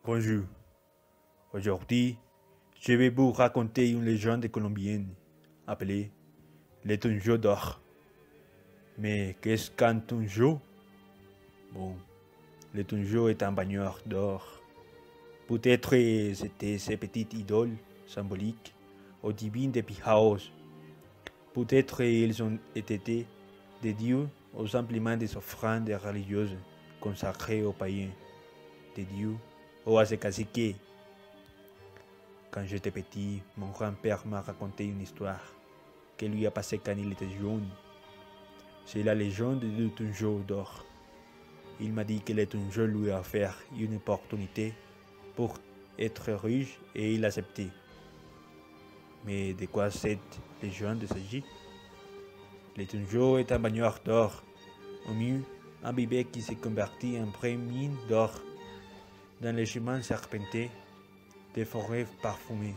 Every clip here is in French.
Bonjour. Aujourd'hui, je vais vous raconter une légende colombienne appelée le Tunjo d'or. Mais qu'est-ce qu'un Tunjo? Bon, le Tunjo est un bagneur d'or. Peut-être c'était ces petites idoles symboliques aux divines des Pijaos. Peut-être ils ont été des dieux ou simplement des offrandes religieuses consacrées aux païens, des dieux ou à ses caciques. Quand j'étais petit, mon grand-père m'a raconté une histoire que lui a passée quand il était jeune. C'est la légende du Tunjo d'or. Il m'a dit que le Tunjo lui a offert une opportunité pour être riche et il a accepté. Mais de quoi cette légende s'agit? Le Tunjo est un bagneur d'or, au mieux un bébé qui s'est converti en vraie mine d'or dans les chemins serpentés des forêts parfumées,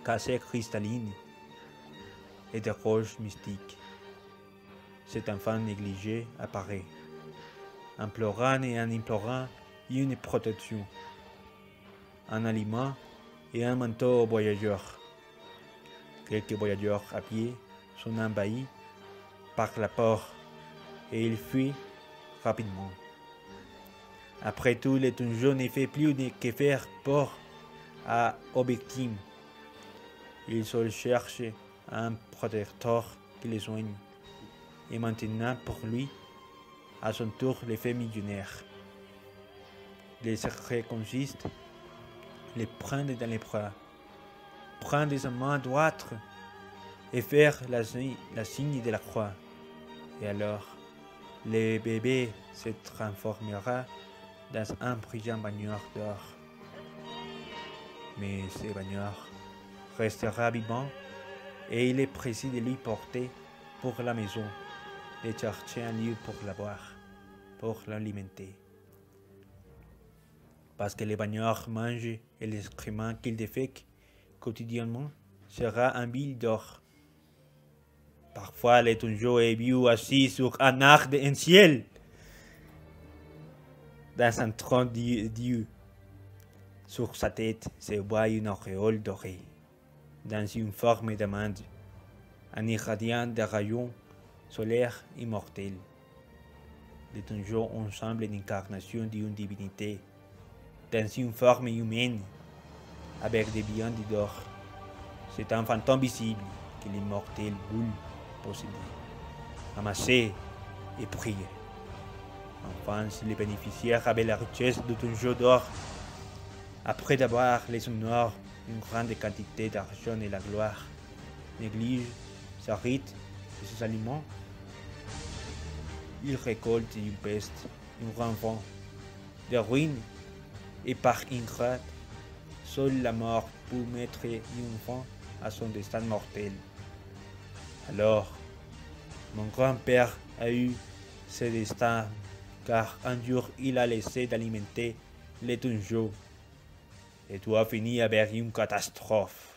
cassées cristallines et des roches mystiques. Cet enfant négligé apparaît, implorant et en implorant une protection, un aliment et un manteau aux voyageurs. Quelques voyageurs à pied sont envahis par la peur et ils fuient rapidement. Après tout, le Tunjo ne fait plus que faire peur aux victimes. Il seul cherche un protecteur qui les soigne. Et maintenant, pour lui, à son tour, les fait millionnaire. Le secret consiste à les prendre dans les bras, prendre sa main droite et faire la signe de la croix. Et alors, le bébé se transformera dans un brillant bagneur d'or. Mais ce bagneur restera vivant et il est pressé de lui porter pour la maison, de chercher un lieu pour la boire, pour l'alimenter. Parce que le bagneur mange et l'excrément qu'il défèque quotidiennement sera un bille d'or. Parfois, le Tunjo est vu assis sur un arc en ciel, dans un trône de Dieu. Sur sa tête se voit une auréole dorée, dans une forme d'amande, en irradiant des rayons solaires immortels. Les Tunjo ensemble l'incarnation d'une divinité, dans une forme humaine, avec des viandes d'or. C'est un fantôme visible que l'immortel boule possédait, amassé et prié. Enfin, si les bénéficiaires avaient la richesse du Tunjo d'or, après d'avoir les honneurs, une grande quantité d'argent et la gloire, néglige sa rite et ses aliments, il récolte une peste, un grand vent, des ruines, et par ingrate, seule la mort peut mettre une fin à son destin mortel. Alors, mon grand-père a eu ce destin, car un jour il a laissé d'alimenter les Tunjo, et tout a fini avec une catastrophe.